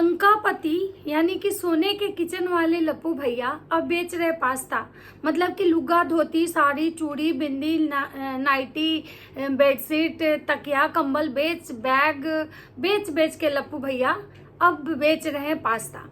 लंकापति यानी कि सोने के किचन वाले लप्पू भैया अब बेच रहे पास्ता। मतलब कि लुगा धोती साड़ी चूड़ी बिंदी नाइटी बेडशीट तकिया कंबल बैग बेच के लप्पू भैया अब बेच रहे हैं पास्ता।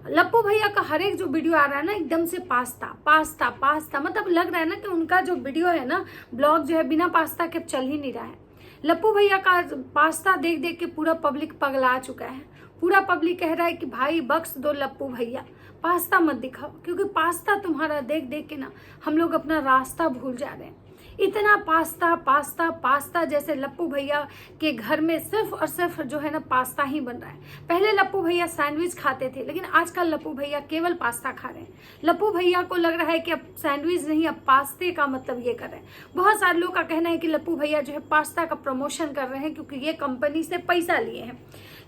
लप्पू भैया का हर एक जो वीडियो आ रहा है ना एकदम से पास्ता पास्ता पास्ता, मतलब लग रहा है ना कि उनका जो वीडियो है ना ब्लॉग जो है बिना पास्ता के चल ही नहीं रहा है। लप्पू भैया का पास्ता देख देख के पूरा पब्लिक पगला चुका है। पूरा पब्लिक कह रहा है कि भाई बख्श दो लप्पू भैया, पास्ता मत दिखाओ, क्योंकि पास्ता तुम्हारा देख देख के ना हम लोग अपना रास्ता भूल जा रहे हैं। इतना पास्ता पास्ता पास्ता, जैसे लप्पू भैया के घर में सिर्फ और सिर्फ जो है ना पास्ता ही बन रहा है। पहले लप्पू भैया सैंडविच खाते थे, लेकिन आजकल लप्पू भैया केवल पास्ता खा रहे हैं। लप्पू भैया को लग रहा है कि अब सैंडविच नहीं, अब पास्ते का मतलब ये कर रहे हैं। बहुत सारे लोग का कहना है कि लप्पू भैया जो है पास्ता का प्रमोशन कर रहे हैं, क्योंकि ये कंपनी से पैसा लिए हैं।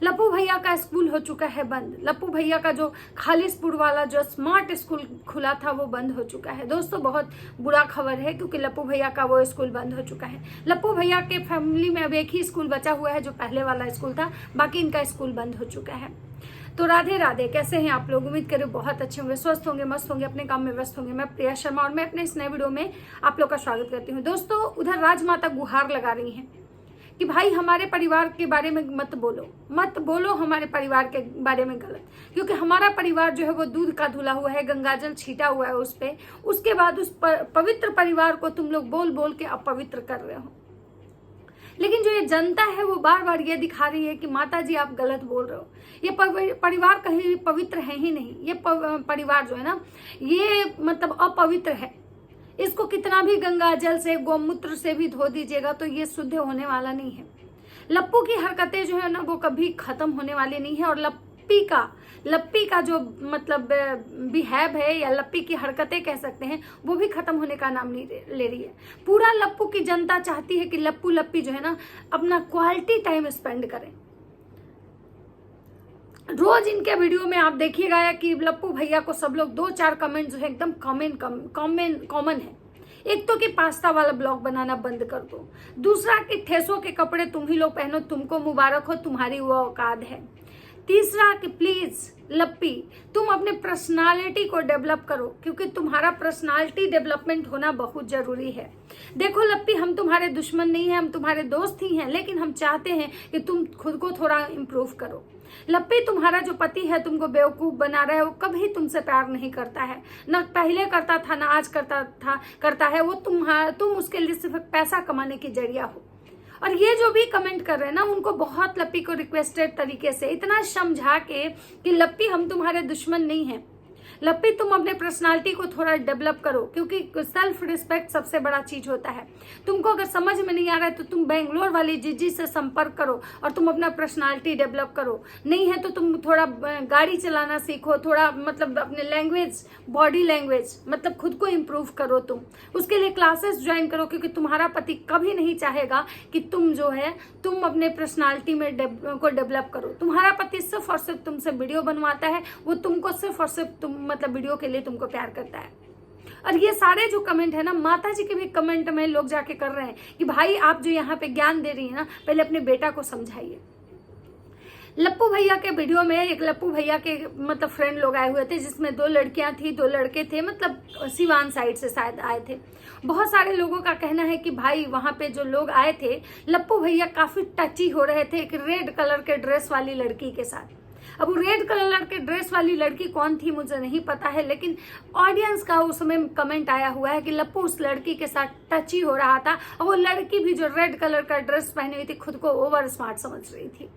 लप्पू भैया का स्कूल हो चुका है बंद। लप्पू भैया का जो खालिसपुर वाला जो स्मार्ट स्कूल खुला था वो बंद हो चुका है। दोस्तों बहुत बुरा खबर है, क्योंकि लप्पू भैया का वो स्कूल बंद हो चुका है। लप्पू भैया के फैमिली में अब एक ही स्कूल बचा हुआ है जो पहले वाला स्कूल था, बाकी इनका स्कूल बंद हो चुका है। तो राधे राधे, कैसे हैं आप लोग? उम्मीद करें बहुत अच्छे होंगे, स्वस्थ होंगे, मस्त होंगे, अपने काम में व्यस्त होंगे। मैं प्रिया शर्मा और मैं अपने इस नए वीडियो में आप लोग का स्वागत करती हूँ। दोस्तों उधर राजमाता गुहार लगा रही हैं कि भाई हमारे परिवार के बारे में मत बोलो हमारे परिवार के बारे में गलत, क्योंकि हमारा परिवार जो है वो दूध का धुला हुआ है, गंगाजल छीटा हुआ है उस पे। उसके बाद उस पवित्र परिवार को तुम लोग बोल बोल के अपवित्र कर रहे हो। लेकिन जो ये जनता है वो बार बार ये दिखा रही है कि माता जी आप गलत बोल रहे हो। ये परिवार कहीं पवित्र है ही नहीं। ये परिवार जो है ना ये मतलब अपवित्र है। इसको कितना भी गंगा जल से गौमूत्र से भी धो दीजिएगा तो ये शुद्ध होने वाला नहीं है। लप्पू की हरकतें जो है ना वो कभी खत्म होने वाली नहीं है। और लप्पी का जो मतलब बिहेव है या लप्पी की हरकतें कह सकते हैं वो भी खत्म होने का नाम नहीं ले रही है। पूरा लप्पू की जनता चाहती है कि लप्पू लप्पी जो है ना अपना क्वालिटी टाइम स्पेंड करें। रोज इनके वीडियो में आप देखिएगा कि लप्पू भैया को सब लोग 2-4 कमेंट जो है एकदम कॉमन है। एक तो कि पास्ता वाला ब्लॉग बनाना बंद कर दो, दूसरा कि ठेसों के कपड़े तुम ही लोग पहनो, तुमको मुबारक हो, तुम्हारी वो औकात है। तीसरा कि प्लीज लप्पी तुम अपने पर्सनालिटी को डेवलप करो, क्योंकि तुम्हारा पर्सनालिटी डेवलपमेंट होना बहुत जरूरी है। देखो लप्पी, हम तुम्हारे दुश्मन नहीं हैं, हम तुम्हारे दोस्त ही हैं, लेकिन हम चाहते हैं कि तुम खुद को थोड़ा इम्प्रूव करो। लप्पी, तुम्हारा जो पति है तुमको बेवकूफ बना रहा है, वो कभी तुमसे प्यार नहीं करता है, न पहले करता था ना आज करता है। वो तुम उसके लिए सिर्फ पैसा कमाने की जरिया हो। और ये जो भी कमेंट कर रहे हैं ना उनको बहुत लप्पी को रिक्वेस्टेड तरीके से इतना समझा के कि लप्पी हम तुम्हारे दुश्मन नहीं हैं, लप्पी तुम अपने पर्सनालिटी को थोड़ा डेवलप करो, क्योंकि सेल्फ रिस्पेक्ट सबसे बड़ा चीज होता है। तुमको अगर समझ में नहीं आ रहा है तो तुम बेंगलोर वाली जीजी से संपर्क करो और तुम अपना पर्सनालिटी डेवलप करो। नहीं है तो तुम थोड़ा गाड़ी चलाना सीखो, थोड़ा मतलब अपने लैंग्वेज बॉडी लैंग्वेज मतलब खुद को इम्प्रूव करो। तुम उसके लिए क्लासेस ज्वाइन करो, क्योंकि तुम्हारा पति कभी नहीं चाहेगा कि तुम जो है तुम अपने पर्सनालिटी में को डेवलप करो। तुम्हारा पति सिर्फ और सिर्फ तुमसे वीडियो बनवाता है, वो तुमको सिर्फ और सिर्फ तुम मतलब वीडियो के लिए तुमको प्यार करता है। और ये सारे जो कमेंट है ना माता जी के भी कमेंट में लोग जाके कर रहे हैं कि भाई आप जो यहाँ पे ज्ञान दे रही है ना पहले अपने बेटा को समझाइए। लप्पू भैया के वीडियो में एक लप्पू भैया के मतलब फ्रेंड लोग आए हुए थे, जिसमें 2 लड़कियां थी, 2 लड़के थे, मतलब सिवान साइड से शायद आए थे। बहुत सारे लोगों का कहना है कि भाई वहां पे जो लोग आए थे लप्पू भैया काफी टची हो रहे थे एक रेड कलर के ड्रेस वाली लड़की के साथ। अब वो रेड कलर के ड्रेस वाली लड़की कौन थी मुझे नहीं पता है, लेकिन ऑडियंस का उसमें कमेंट आया हुआ है कि लप्पू उस लड़की के साथ टची हो रहा था, और वो लड़की भी जो रेड कलर का ड्रेस पहनी हुई थी खुद को ओवर स्मार्ट समझ रही थी।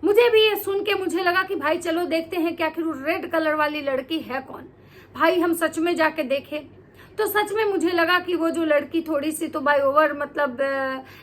मुझे भी ये सुन के मुझे लगा कि भाई चलो देखते हैं कि आखिर वो रेड कलर वाली लड़की है कौन। भाई हम सच में जाके देखे तो सच में मुझे लगा कि वो जो लड़की थोड़ी सी तो भाई ओवर मतलब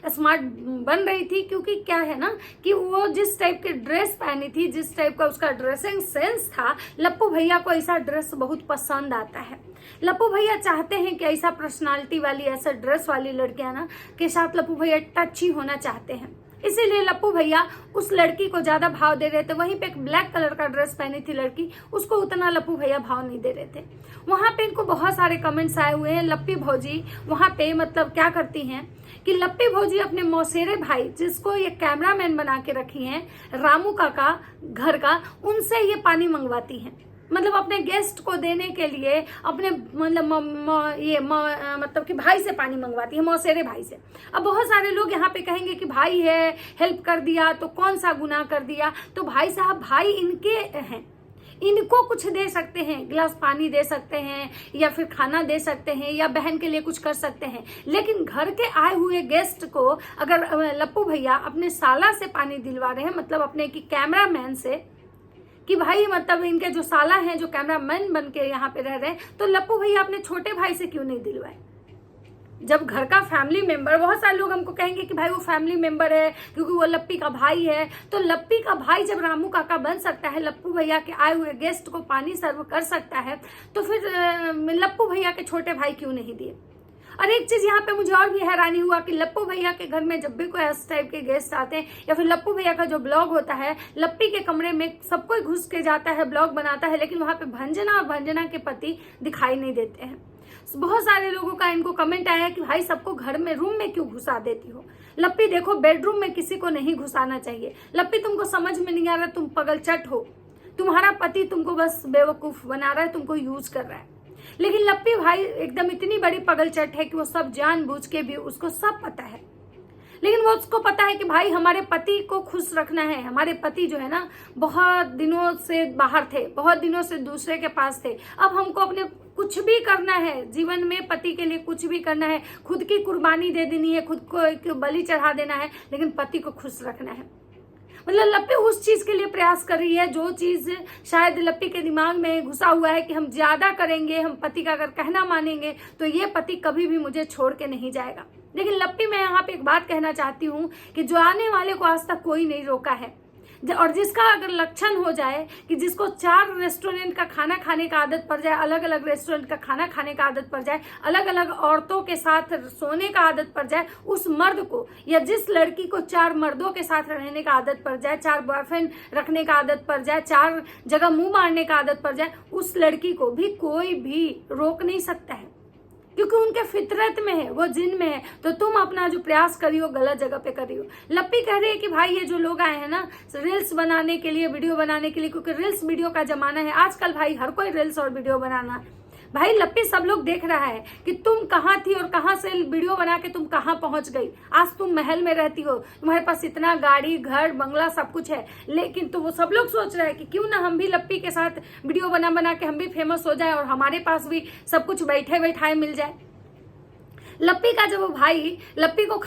स्मार्ट बन रही थी, क्योंकि क्या है ना कि वो जिस टाइप के ड्रेस पहनी थी, जिस टाइप का उसका ड्रेसिंग सेंस था, लप्पू भैया को ऐसा ड्रेस बहुत पसंद आता है। लप्पू भैया चाहते हैं कि ऐसा पर्सनालिटी वाली ऐसा ड्रेस वाली लड़कियां ना के साथ लप्पू भैया टच ही होना चाहते हैं। इसीलिए लप्पू भैया उस लड़की को ज्यादा भाव दे रहे थे। वहीं पे एक ब्लैक कलर का ड्रेस पहनी थी लड़की, उसको उतना लप्पू भैया भाव नहीं दे रहे थे। वहां पे इनको बहुत सारे कमेंट्स आए हुए हैं। लप्पी भौजी वहां पे मतलब क्या करती हैं कि लप्पी भौजी अपने मौसेरे भाई, जिसको ये कैमरामैन बना के रखी हैं, रामू काका घर का, उनसे ये पानी मंगवाती हैं। मतलब अपने गेस्ट को देने के लिए अपने मतलब कि भाई से पानी मंगवाती है, मौसेरे भाई से। अब बहुत सारे लोग यहाँ पे कहेंगे कि भाई है, हेल्प कर दिया तो कौन सा गुनाह कर दिया। तो भाई साहब, भाई इनके हैं, इनको कुछ दे सकते हैं, गिलास पानी दे सकते हैं या फिर खाना दे सकते हैं या बहन के लिए कुछ कर सकते हैं। लेकिन घर के आए हुए गेस्ट को अगर लप्पू भैया अपने साला से पानी दिलवा रहे हैं, मतलब अपने की कैमरामैन से, कि भाई मतलब इनके जो साला हैं जो कैमरामैन बन के यहाँ पे रह रहे हैं, तो लप्पू भैया अपने छोटे भाई से क्यों नहीं दिलवाए? जब घर का फैमिली मेंबर, बहुत सारे लोग हमको कहेंगे कि भाई वो फैमिली मेंबर है क्योंकि वो लप्पी का भाई है, तो लप्पी का भाई जब रामू काका बन सकता है, लप्पू भैया के आए हुए गेस्ट को पानी सर्व कर सकता है, तो फिर लप्पू भैया के छोटे भाई क्यों नहीं दिए? और एक चीज यहाँ पे मुझे और भी हैरानी हुआ कि लप्पू भैया के घर में जब भी कोई इस टाइप के गेस्ट आते हैं या फिर लप्पू भैया का जो ब्लॉग होता है, लप्पी के कमरे में सब कोई घुस के जाता है, ब्लॉग बनाता है, लेकिन वहां पे भंजना और भंजना के पति दिखाई नहीं देते हैं। बहुत सारे लोगों का इनको कमेंट आया कि भाई सबको घर में रूम में क्यों घुसा देती हो? लप्पी देखो, बेडरूम में किसी को नहीं घुसाना चाहिए। लप्पी तुमको समझ में नहीं आ रहा, तुम पगलचट हो, तुम्हारा पति तुमको बस बेवकूफ बना रहा है, तुमको यूज कर रहा है। लेकिन लप्पी भाई एकदम इतनी बड़ी पगलचट है कि वो सब जानबूझ के भी, उसको सब पता है, लेकिन वो उसको पता है कि भाई हमारे पति को खुश रखना है। हमारे पति जो है ना बहुत दिनों से बाहर थे, बहुत दिनों से दूसरे के पास थे। अब हमको अपने कुछ भी करना है जीवन में, पति के लिए कुछ भी करना है, खुद की कुर्बानी दे देनी है, खुद को एक बलि चढ़ा देना है, लेकिन पति को खुश रखना है। मतलब लप्पी उस चीज के लिए प्रयास कर रही है जो चीज शायद लप्पी के दिमाग में घुसा हुआ है कि हम ज्यादा करेंगे, हम पति का अगर कहना मानेंगे तो ये पति कभी भी मुझे छोड़ के नहीं जाएगा। लेकिन लप्पी, मैं यहाँ पे एक बात कहना चाहती हूँ कि जो आने वाले को आज तक कोई नहीं रोका है, और जिसका अगर लक्षण हो जाए कि जिसको 4 रेस्टोरेंट का खाना खाने का आदत पड़ जाए, अलग अलग रेस्टोरेंट का खाना खाने का आदत पड़ जाए, अलग अलग औरतों के साथ सोने का आदत पड़ जाए, उस मर्द को या जिस लड़की को 4 मर्दों के साथ रहने का आदत पड़ जाए, 4 बॉयफ्रेंड रखने का आदत पड़ जाए, 4 जगह मुंह मारने का आदत पड़ जाए, उस लड़की को भी कोई भी रोक नहीं सकता है, क्योंकि उनके फितरत में है, वो जिन में है। तो तुम अपना जो प्रयास करियो गलत जगह पे करियो। लप्पी कह रही है कि भाई ये जो लोग आए हैं ना रील्स बनाने के लिए, वीडियो बनाने के लिए, क्योंकि रील्स वीडियो का जमाना है आजकल, भाई हर कोई रील्स और वीडियो बनाना। भाई लप्पी, सब लोग देख रहा है कि तुम कहाँ थी और कहाँ से वीडियो बना के तुम कहाँ पहुंच गई। आज तुम महल में रहती हो, तुम्हारे पास इतना गाड़ी, घर, बंगला सब कुछ है, लेकिन तो वो सब लोग सोच रहे हैं कि क्यों ना हम भी लप्पी के साथ वीडियो बना बना के हम भी फेमस हो जाए और हमारे पास भी सब कुछ बैठे बैठाए मिल जाए। लप्पी का जब वो भाई लप्पी को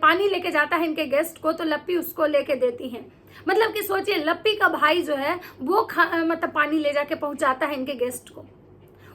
पानी लेके जाता है इनके गेस्ट को, तो लप्पी उसको लेके देती है। मतलब कि सोचिए, लप्पी का भाई जो है वो मतलब पानी ले जाके पहुंचाता है इनके गेस्ट को।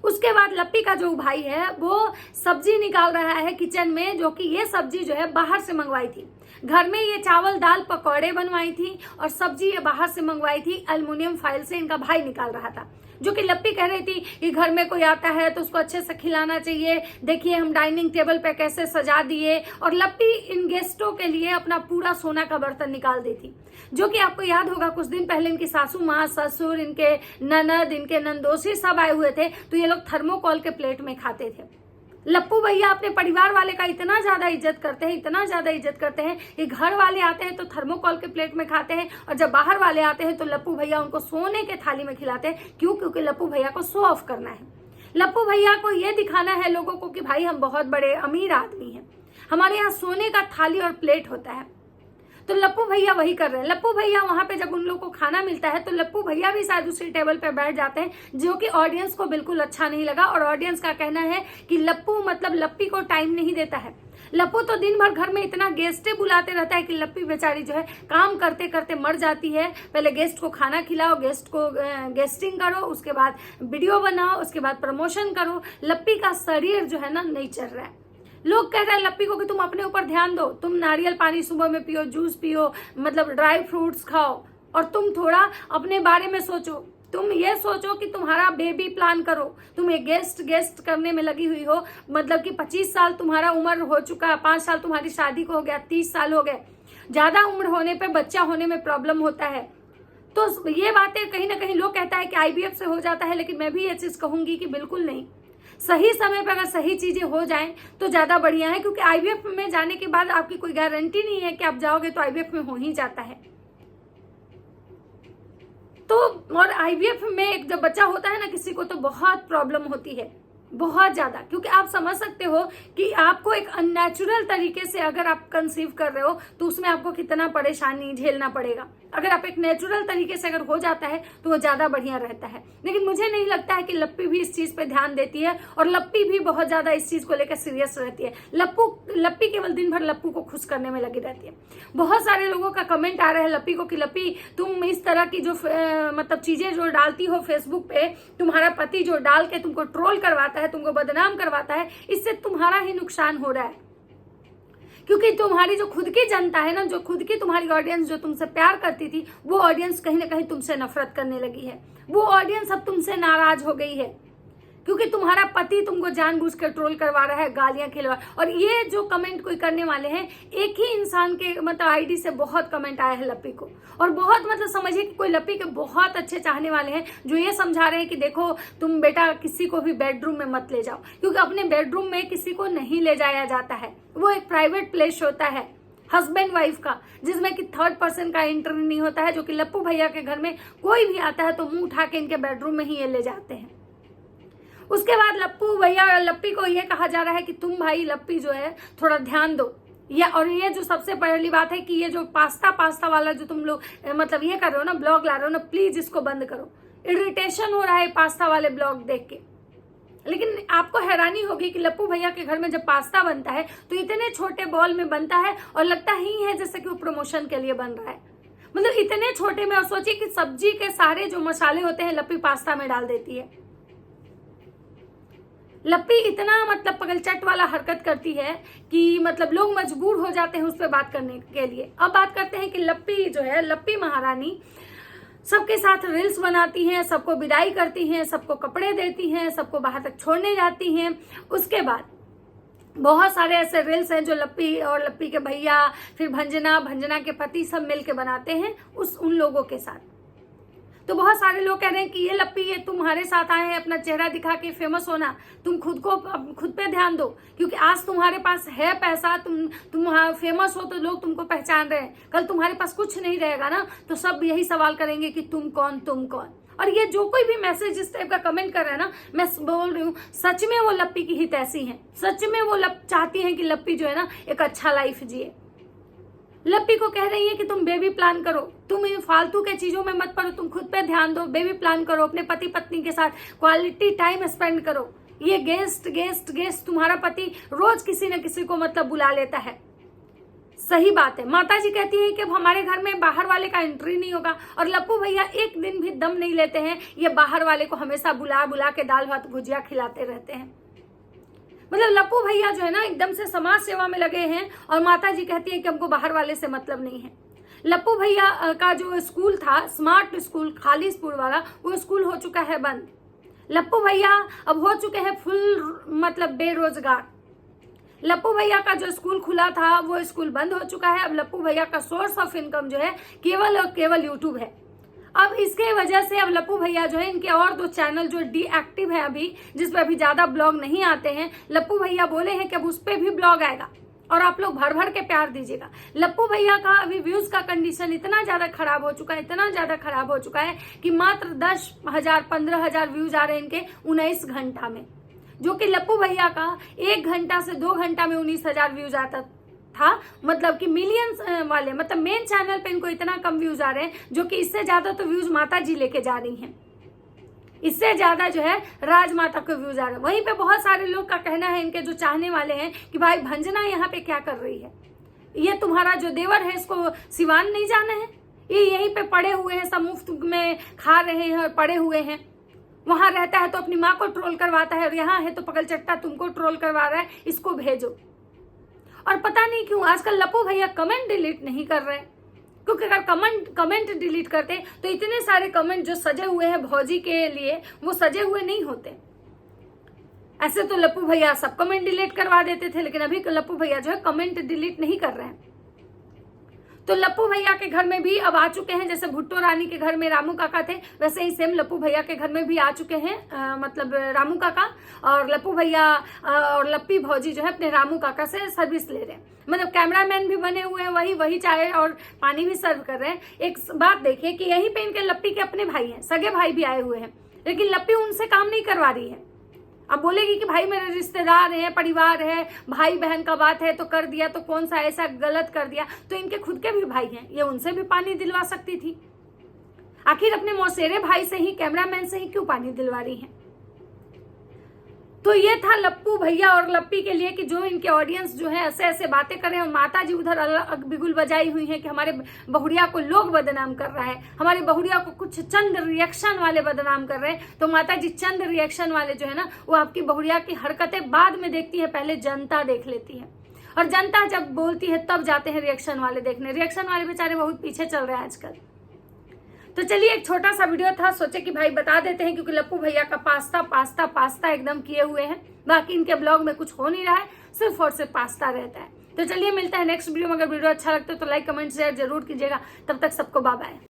उसके बाद लप्पी का जो भाई है वो सब्जी निकाल रहा है किचन में, जो कि ये सब्जी जो है बाहर से मंगवाई थी। घर में ये चावल दाल पकौड़े बनवाई थी और सब्जी ये बाहर से मंगवाई थी, एल्युमिनियम फाइल से इनका भाई निकाल रहा था। जो कि लप्पी कह रही थी कि घर में कोई आता है तो उसको अच्छे से खिलाना चाहिए, देखिए हम डाइनिंग टेबल पे कैसे सजा दिए। और लप्पी इन गेस्टों के लिए अपना पूरा सोना का बर्तन निकाल दी थी। जो कि आपको याद होगा कुछ दिन पहले इनकी सासू माँ, ससुर, इनके ननद, इनके नंदोसी सब आए हुए थे, तो ये लोग थर्मोकॉल के प्लेट में खाते थे। लप्पू भैया अपने परिवार वाले का इतना ज्यादा इज्जत करते हैं, इतना ज्यादा इज्जत करते हैं कि घर वाले आते हैं तो थर्मोकॉल के प्लेट में खाते हैं, और जब बाहर वाले आते हैं तो लप्पू भैया उनको सोने के थाली में खिलाते हैं। क्यों? क्योंकि लप्पू भैया को शो ऑफ करना है। लप्पू भैया को ये दिखाना है लोगों को कि भाई हम बहुत बड़े अमीर आदमी हैं, हमारे यहाँ सोने का थाली और प्लेट होता है। तो लप्पू भैया वही कर रहे हैं। लप्पू भैया वहां पे जब उन लोगों को खाना मिलता है तो लप्पू भैया भी शायद दूसरी टेबल पे बैठ जाते हैं, जो कि ऑडियंस को बिल्कुल अच्छा नहीं लगा। और ऑडियंस का कहना है कि लप्पू मतलब लप्पी को टाइम नहीं देता है। लप्पू तो दिन भर घर में इतना गेस्टे बुलाते रहता है कि लप्पी बेचारी जो है काम करते करते मर जाती है। पहले गेस्ट को खाना खिलाओ, गेस्ट को गेस्टिंग करो, उसके बाद वीडियो बनाओ, उसके बाद प्रमोशन करो। लप्पी का शरीर जो है ना नहीं चल रहा है। लोग कह रहे हैं लप्पी को कि तुम अपने ऊपर ध्यान दो, तुम नारियल पानी सुबह में पियो, जूस पियो, मतलब ड्राई फ्रूट्स खाओ, और तुम थोड़ा अपने बारे में सोचो। तुम ये सोचो कि तुम्हारा बेबी प्लान करो। तुम एक गेस्ट करने में लगी हुई हो, मतलब कि 25 साल तुम्हारा उम्र हो चुका है, 5 साल तुम्हारी शादी को हो गया, 30 साल हो गए। ज्यादा उम्र होने पे बच्चा होने में प्रॉब्लम होता है। तो ये बातें कहीं ना कहीं लोग कहता है कि आईवीएफ से हो जाता है, लेकिन मैं भी ये चीज कहूंगी कि बिल्कुल नहीं। सही समय पर अगर सही चीजें हो जाएं तो ज्यादा बढ़िया है, क्योंकि आईवीएफ में जाने के बाद आपकी कोई गारंटी नहीं है कि आप जाओगे तो आईवीएफ में हो ही जाता है। तो और आईवीएफ में एक जब बच्चा होता है ना किसी को, तो बहुत प्रॉब्लम होती है, बहुत ज्यादा, क्योंकि आप समझ सकते हो कि आपको एक अननेचुरल तरीके से अगर आप कंसीव कर रहे हो तो उसमें आपको कितना परेशानी झेलना पड़ेगा। अगर आप एक नेचुरल तरीके से अगर हो जाता है तो वो ज्यादा बढ़िया रहता है। लेकिन मुझे नहीं लगता है कि लप्पी भी इस चीज पे ध्यान देती है, और लप्पी भी बहुत ज्यादा इस चीज को लेकर सीरियस रहती है। लप्पी केवल दिन भर लप्पू को खुश करने में लगी रहती है। बहुत सारे लोगों का कमेंट आ रहा है लप्पी को कि लप्पी तुम इस तरह की जो मतलब चीजें जो डालती हो फेसबुक पे, तुम्हारा पति जो डाल के तुमको ट्रोल करवाता है, तुमको बदनाम करवाता है, इससे तुम्हारा ही नुकसान हो रहा है। क्योंकि तुम्हारी जो खुद की जनता है ना, जो खुद की तुम्हारी ऑडियंस जो तुमसे प्यार करती थी, वो ऑडियंस कहीं ना कहीं तुमसे नफरत करने लगी है। वो ऑडियंस अब तुमसे नाराज हो गई है, क्योंकि तुम्हारा पति तुमको जानबूझ कर ट्रोल करवा रहा है, गालियां खिलवा। और ये जो कमेंट कोई करने वाले हैं, एक ही इंसान के मतलब आईडी से बहुत कमेंट आया है लप्पी को, और बहुत मतलब समझिए कि कोई लप्पी के बहुत अच्छे चाहने वाले हैं जो ये समझा रहे हैं कि देखो तुम बेटा किसी को भी बेडरूम में मत ले जाओ, क्योंकि अपने बेडरूम में किसी को नहीं ले जाया जाता है। वो एक प्राइवेट प्लेस होता है हस्बैंड वाइफ का, जिसमें कि थर्ड पर्सन का एंट्री नहीं होता है। जो कि लप्पू भैया के घर में कोई भी आता है तो मुंह उठा के इनके बेडरूम में ही ये ले जाते हैं। उसके बाद लप्पू भैया और लप्पी को ये कहा जा रहा है कि तुम भाई लप्पी जो है थोड़ा ध्यान दो। और ये जो सबसे पहली बात है कि ये जो पास्ता वाला जो तुम लोग मतलब ये कर रहे हो ना, ब्लॉग ला रहे हो ना, प्लीज इसको बंद करो। इरिटेशन हो रहा है पास्ता वाले ब्लॉग देख के। लेकिन आपको हैरानी होगी कि लप्पू भैया के घर में जब पास्ता बनता है तो इतने छोटे बॉल में बनता है और लगता ही है जैसे कि वो प्रमोशन के लिए बन रहा है। मतलब इतने छोटे में, और सोचिए कि सब्जी के सारे जो मसाले होते हैं लप्पी पास्ता में डाल देती है। लप्पी इतना मतलब पगलचट वाला हरकत करती है कि मतलब लोग मजबूर हो जाते हैं उस पर बात करने के लिए। अब बात करते हैं कि लप्पी जो है, लप्पी महारानी सबके साथ रील्स बनाती हैं, सबको विदाई करती हैं, सबको कपड़े देती हैं, सबको बाहर तक छोड़ने जाती हैं। उसके बाद बहुत सारे ऐसे रील्स हैं जो लप्पी और लप्पी के भैया, फिर भंजना के पति सब मिलके बनाते हैं उन लोगों के साथ। तो बहुत सारे लोग कह रहे हैं कि ये लप्पी, ये तुम्हारे साथ आए हैं अपना चेहरा दिखा के फेमस होना, तुम खुद पे ध्यान दो, क्योंकि आज तुम्हारे पास है पैसा, तुम फेमस हो तो लोग तुमको पहचान रहे हैं। कल तुम्हारे पास कुछ नहीं रहेगा ना तो सब यही सवाल करेंगे कि तुम कौन। और ये जो कोई भी मैसेज इस टाइप का कमेंट कर रहा है ना, मैं बोल रही हूँ सच में वो लप्पी की हितैषी हैं। सच में वो चाहती हैं कि लप्पी जो है ना एक अच्छा लाइफ जिए। लप्पी को कह रही है कि तुम बेबी प्लान करो, तुम इन फालतू के चीजों में मत पड़ो, तुम खुद पे ध्यान दो, बेबी प्लान करो, अपने पति पत्नी के साथ क्वालिटी टाइम स्पेंड करो। ये गेस्ट तुम्हारा पति रोज किसी न किसी को मतलब बुला लेता है। सही बात है, माता जी कहती है कि अब हमारे घर में बाहर वाले का एंट्री नहीं होगा, और लप्पू भैया एक दिन भी दम नहीं लेते हैं, ये बाहर वाले को हमेशा बुला के दाल भात भुजिया खिलाते रहते हैं। मतलब लप्पू भैया जो है ना एकदम से समाज सेवा में लगे हैं, और माता जी कहती है कि हमको बाहर वाले से मतलब नहीं है। लप्पू भैया का जो स्कूल था स्मार्ट स्कूल खालिसपुर वाला, वो स्कूल हो चुका है बंद। लप्पू भैया अब हो चुके हैं फुल मतलब बेरोजगार। लप्पू भैया का जो स्कूल खुला था वो स्कूल बंद हो चुका है। अब लप्पू भैया का सोर्स ऑफ इनकम जो है केवल और केवल यूट्यूब है। अब इसके वजह से अब लप्पू भैया जो है, इनके और 2 चैनल जो डीएक्टिव है अभी, जिसपे अभी ज्यादा ब्लॉग नहीं आते हैं, लप्पू भैया बोले हैं कि अब उस पे भी ब्लॉग आएगा और आप लोग भर के प्यार दीजिएगा। लप्पू भैया का अभी व्यूज का कंडीशन इतना ज्यादा खराब हो चुका है, कि मात्र 10,000 15,000 व्यूज आ रहे हैं इनके 19 घंटा में, जो कि लप्पू भैया का 1 घंटा से 2 घंटा में 19,000 व्यूज आता था। मतलब कि मिलियंस वाले मतलब मेन चैनल पे इनको इतना कम व्यूज आ रहे हैं, जो कि इससे ज्यादा तो व्यूज माता जी लेके जा रही हैं। इससे ज्यादा जो है राजमाता को व्यूज आ रहे हैं। वहीं पे बहुत सारे लोग का कहना है, इनके जो चाहने वाले हैं, कि भाई भंजना यहाँ पे क्या कर रही है, ये तुम्हारा जो देवर है इसको सिवान नहीं जाना है, ये यहीं पे पड़े हुए हैं, सब मुफ्त में खा रहे हैं और पड़े हुए हैं। वहां रहता है तो अपनी माँ को ट्रोल करवाता है, और यहाँ है तो पगलचट्टा तुमको ट्रोल करवा रहा है, इसको भेजो। और पता नहीं क्यों आजकल लप्पू भैया कमेंट डिलीट नहीं कर रहे, क्योंकि अगर कमेंट डिलीट करते तो इतने सारे कमेंट जो सजे हुए हैं भौजी के लिए, वो सजे हुए नहीं होते। ऐसे तो लप्पू भैया सब कमेंट डिलीट करवा देते थे, लेकिन अभी लप्पू भैया जो है कमेंट डिलीट नहीं कर रहे हैं। तो लप्पू भैया के घर में भी अब आ चुके हैं, जैसे भुट्टो रानी के घर में रामू काका थे, वैसे ही सेम लप्पू भैया के घर में भी आ चुके हैं मतलब रामू काका, और लप्पू भैया और लप्पी भौजी जो है अपने रामू काका से सर्विस ले रहे हैं, मतलब कैमरामैन भी बने हुए हैं, वही चाय और पानी भी सर्व कर रहे हैं। एक बात देखिए कि यहीं पे इनके लप्पी के अपने भाई हैं, सगे भाई भी आए हुए हैं, लेकिन लप्पी उनसे काम नहीं करवा रही है। अब बोलेगी कि भाई मेरे रिश्तेदार हैं, परिवार है, भाई बहन का बात है तो कर दिया, तो कौन सा ऐसा गलत कर दिया, तो इनके खुद के भी भाई हैं, ये उनसे भी पानी दिलवा सकती थी। आखिर अपने मौसेरे भाई से ही, कैमरामैन से ही क्यों पानी दिलवा रही हैं? तो ये था लप्पू भैया और लप्पी के लिए कि जो इनके ऑडियंस जो है ऐसे ऐसे बातें कर रहे हैं, और माता जी उधर अलग बिगुल बजाई हुई हैं कि हमारे बहुड़िया को लोग बदनाम कर रहा है, हमारे बहुड़िया को कुछ चंद रिएक्शन वाले बदनाम कर रहे हैं। तो माता जी चंद रिएक्शन वाले जो है ना, वो आपकी बहुड़िया की हरकतें बाद में देखती है, पहले जनता देख लेती है, और जनता जब बोलती है तब जाते हैं रिएक्शन वाले देखने। रिएक्शन वाले बेचारे बहुत पीछे चल रहे हैं आजकल। तो चलिए एक छोटा सा वीडियो था, सोचे कि भाई बता देते हैं, क्योंकि लप्पू भैया का पास्ता एकदम किए हुए हैं, बाकी इनके ब्लॉग में कुछ हो नहीं रहा है, सिर्फ और सिर्फ पास्ता रहता है। तो चलिए मिलता है नेक्स्ट वीडियो में। अगर वीडियो अच्छा लगता है तो लाइक कमेंट शेयर जरूर कीजिएगा। तब तक सबको बाय बाय।